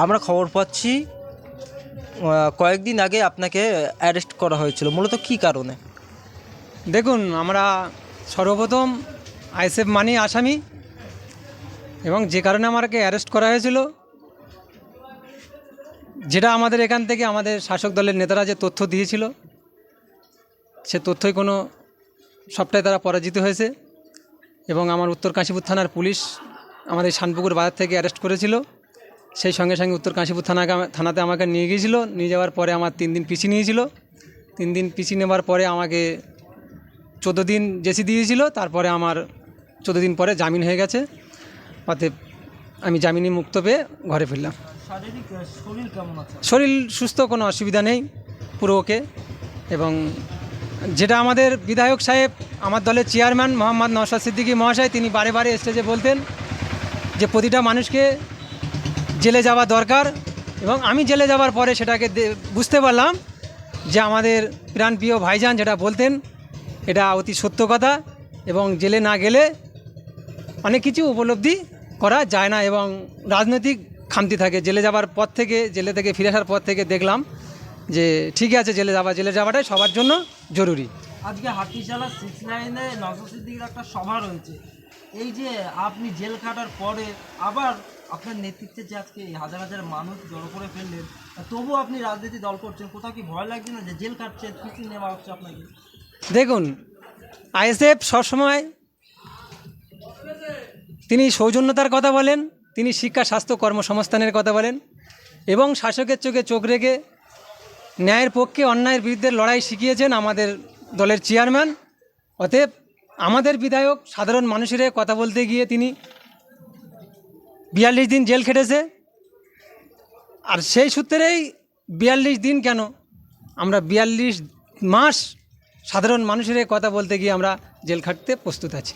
আমরা খবর পাচ্ছি কয়েকদিন আগে আপনাকে অ্যারেস্ট করা হয়েছিল, মূলত কী কারণে? দেখুন, আমরা সর্বপ্রথম আইএসএফ মানি আসামি, এবং যে কারণে আমাকে অ্যারেস্ট করা হয়েছিল, যেটা আমাদের এখান থেকে আমাদের শাসক দলের নেতারা যে তথ্য দিয়েছিল, সে তথ্যই কোনো সবটাই তারা পরাজিত হয়েছে। এবং আমার উত্তর কাশীপুর থানার পুলিশ আমাদের শানপুকুর বাজার থেকে অ্যারেস্ট করেছিল। সেই সঙ্গে সঙ্গে উত্তর কাশীপুর থানাতে আমাকে নিয়ে গিয়েছিল। নিয়ে যাওয়ার পরে আমার 3 দিন পিছিয়ে নিয়েছিল। 3 দিন পিছিয়ে নেওয়ার পরে আমাকে 14 দিন জেসি দিয়েছিল। তারপরে আমার 14 দিন পরে জামিন হয়ে গেছে। অতএব আমি জামিনে মুক্ত পেয়ে ঘরে ফিরলাম। শারীরিক শরীর কেমন আছে? শরীর সুস্থ, কোনো অসুবিধা নেই, পুরো ওকে। এবং যেটা আমাদের বিধায়ক সাহেব, আমার দলের চেয়ারম্যান মোহাম্মদ নওশাদ সিদ্দিকী মহাশয়, তিনি বারে বারে স্টেজে বলতেন যে প্রতিটা মানুষকে জেলে যাওয়া দরকার। এবং আমি জেলে যাওয়ার পরে সেটাকে বুঝতে পারলাম যে আমাদের প্রাণপ্রিয় ভাইজান যেটা বলতেন, এটা অতি সত্য কথা। এবং জেলে না গেলে অনেক কিছু উপলব্ধি করা যায় না, এবং রাজনৈতিক খামতি থাকে। জেলে যাওয়ার পর থেকে, জেলে থেকে ফিরে আসার পর থেকে দেখলাম যে ঠিক আছে, জেলে যাওয়াটাই সবার জন্য জরুরি। আজকে হাতিশালা 6 লাইনে নওশাদ সিদ্দিকীর একটা সভা রয়েছে। এই যে আপনি জেল কাটার পরে আবার আপনার নেতৃত্বে যে আজকে হাজার হাজার মানুষ জড়ো করে ফেললেন, তবুও আপনি রাজনীতি দল করছেন, কোথাও কি ভয় লাগছে না যে জেল কাটছেন, কিছু নেওয়া হচ্ছে আপনাকে? দেখুন, আইএসএফ সবসময় তিনি সৌজন্যতার কথা বলেন, তিনি শিক্ষা, স্বাস্থ্য, কর্মসংস্থানের কথা বলেন, এবং শাসকের চোখে চোখ রেখে ন্যায়ের পক্ষে অন্যায়ের বিরুদ্ধে লড়াই শিখিয়েছেন আমাদের দলের চেয়ারম্যান। অতএব আমাদের বিধায়ক সাধারণ মানুষের কথা বলতে গিয়ে তিনি 42 দিন জেল খেটেছে। আর সেই সূত্রেই 42 দিন কেন, আমরা 42 মাস সাধারণ মানুষের কথা বলতে গিয়ে আমরা জেল খাটতে প্রস্তুত আছি।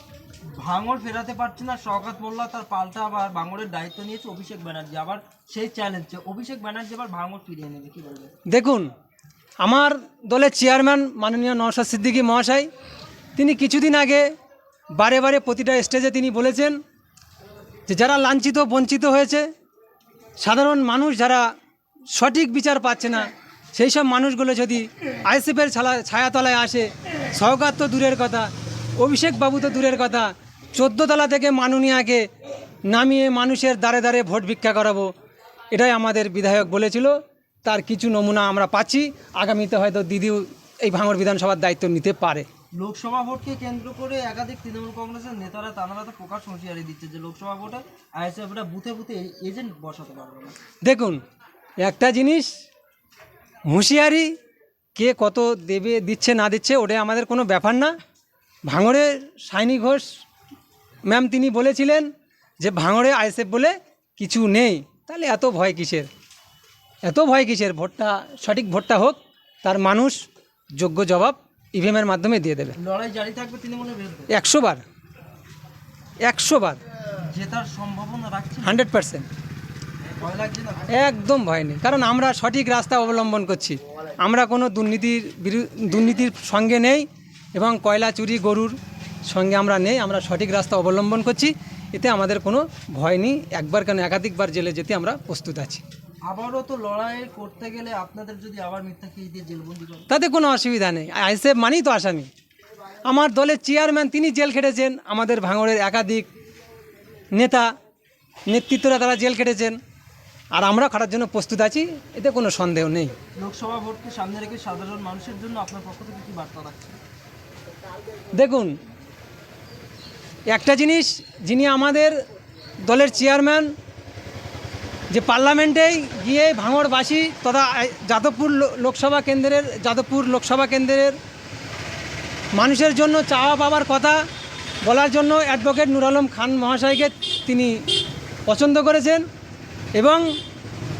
ভাঙড় ফেরাতে পারছে না শওকত মোল্লা, তার পাল্টা আবার ভাঙড়ের দায়িত্ব নিয়েছে অভিষেক ব্যানার্জি। আবার সেই চ্যালেঞ্জ, অভিষেক ব্যানার্জি আবার ভাঙড় ফিরিয়ে নেবে, কী বলবেন? দেখুন, আমার দলের চেয়ারম্যান মাননীয় নওশাদ সিদ্দিকী মহাশয়, তিনি কিছুদিন আগে বারে বারে প্রতিটা স্টেজে তিনি বলেছেন যে যারা লাঞ্ছিত বঞ্চিত হয়েছে, সাধারণ মানুষ যারা সঠিক বিচার পাচ্ছে না, সেই সব মানুষগুলো যদি আইএসএফের ছায়াতলায় আসে, শওকত তো দূরের কথা, অভিষেক বাবু তো দূরের কথা, 14 তলা থেকে মাননীয়াকে নামিয়ে মানুষের দ্বারে দ্বারে ভোট ভিক্ষা করাবো, এটাই আমাদের বিধায়ক বলেছিল। তার কিছু নমুনা আমরা পাচ্ছি। আগামীতে হয়তো দিদিও এই ভাঙড় বিধানসভার দায়িত্ব নিতে পারে। লোকসভা ভোটকে কেন্দ্র করে একাধিক তৃণমূল কংগ্রেসের নেতারা তারা তো প্রকাশ হুঁশিয়ারি দিচ্ছে যে লোকসভা ভোটে আইএসএফরা বুথে বুথে এজেন্ট বসাতে পারবে না। দেখুন, একটা জিনিস, হুঁশিয়ারি কে কত দেবে, দিচ্ছে না দিচ্ছে, ওটা আমাদের কোনো ব্যাপার না। ভাঙড়ে সাইনি ঘোষ ম্যাম তিনি বলেছিলেন যে ভাঙড়ে আইএসএফ বলে কিছু নেই। তাহলে এত ভয় কিসের, এত ভয় কিসের? ভোটটা, সঠিক ভোটটা হোক, তার মানুষ যোগ্য জবাব ইভিএমের মাধ্যমে দিয়ে দেবে। লড়াই জারি থাকবে তৃণমূলের বিরুদ্ধে 100 বার, 100 বার জেতার সম্ভাবনা রাখছে 100%। ভয় লাগছে না? একদম ভয় নেই, কারণ আমরা সঠিক রাস্তা অবলম্বন করছি। আমরা কোনো দুর্নীতির সঙ্গে নেই, এবং কয়লা চুরি গরুর সঙ্গে আমরা নেই। আমরা সঠিক রাস্তা অবলম্বন করছি, এতে আমাদের কোনো ভয় নেই। একবার কেন, একাধিকবার জেলে যেতে আমরা প্রস্তুত আছি। আবারও তো লড়াই করতে গেলে আপনাদের যদি আবার মিথ্যা খেয়ে দিয়ে জেলবন্দি করে, তাতে কোনো অসুবিধা নেই। আইএসএফ মানেই তো আসামি। আমার দলের চেয়ারম্যান তিনি জেল খেটেছেন, আমাদের ভাঙড়ের একাধিক নেতৃত্বরা তারা জেল খেটেছেন, আর আমরা খাটার জন্য প্রস্তুত আছি, এতে কোনো সন্দেহ নেই। লোকসভা ভোটকে সামনে রেখে সাধারণ মানুষের জন্য আপনার পক্ষ থেকে কী বার্তা রাখছে? দেখুন, একটা জিনিস, যিনি আমাদের দলের চেয়ারম্যান, যে পার্লামেন্টেই গিয়ে ভাঙড়বাসী তথা যাদবপুর লোকসভা কেন্দ্রের মানুষের জন্য চাওয়া পাওয়ার কথা বলার জন্য অ্যাডভোকেট নুর আলম খান মহাশয়কে তিনি পছন্দ করেছেন। এবং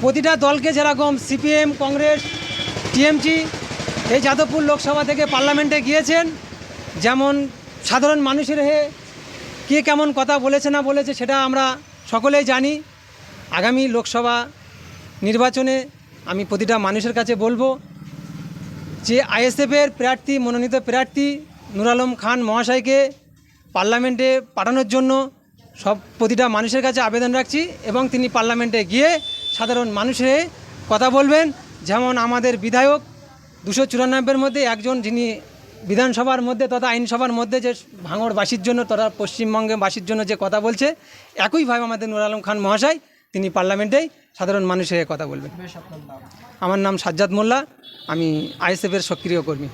প্রতিটা দলকে যেরকম সিপিএম, কংগ্রেস, টিএমসি এই যাদবপুর লোকসভা থেকে পার্লামেন্টে গিয়েছেন, যেমন সাধারণ মানুষের হয়ে কে কেমন কথা বলেছে না বলেছে সেটা আমরা সকলেই জানি। আগামী লোকসভা নির্বাচনে আমি প্রতিটা মানুষের কাছে বলবো যে আইএসএফের প্রার্থী, মনোনীত প্রার্থী নুর আলম খান মহাশয়কে পার্লামেন্টে পাঠানোর জন্য প্রতিটা মানুষের কাছে আবেদন রাখছি, এবং তিনি পার্লামেন্টে গিয়ে সাধারণ মানুষের হয়ে কথা বলবেন। যেমন আমাদের বিধায়ক 294-এর মধ্যে একজন, যিনি বিধানসভার মধ্যে তথা আইনসভার মধ্যে যে ভাঙড়বাসীর জন্য তথা পশ্চিমবঙ্গবাসীর জন্য যে কথা বলছে, একইভাবে আমাদের নূর আলম খান মহাশয় তিনি পার্লামেন্টেই সাধারণ মানুষের হয়ে কথা বলবেন। বেশ, আপনার নাম? আমার নাম সাজ্জাদ মোল্লা, আমি আইএসএফের সক্রিয় কর্মী।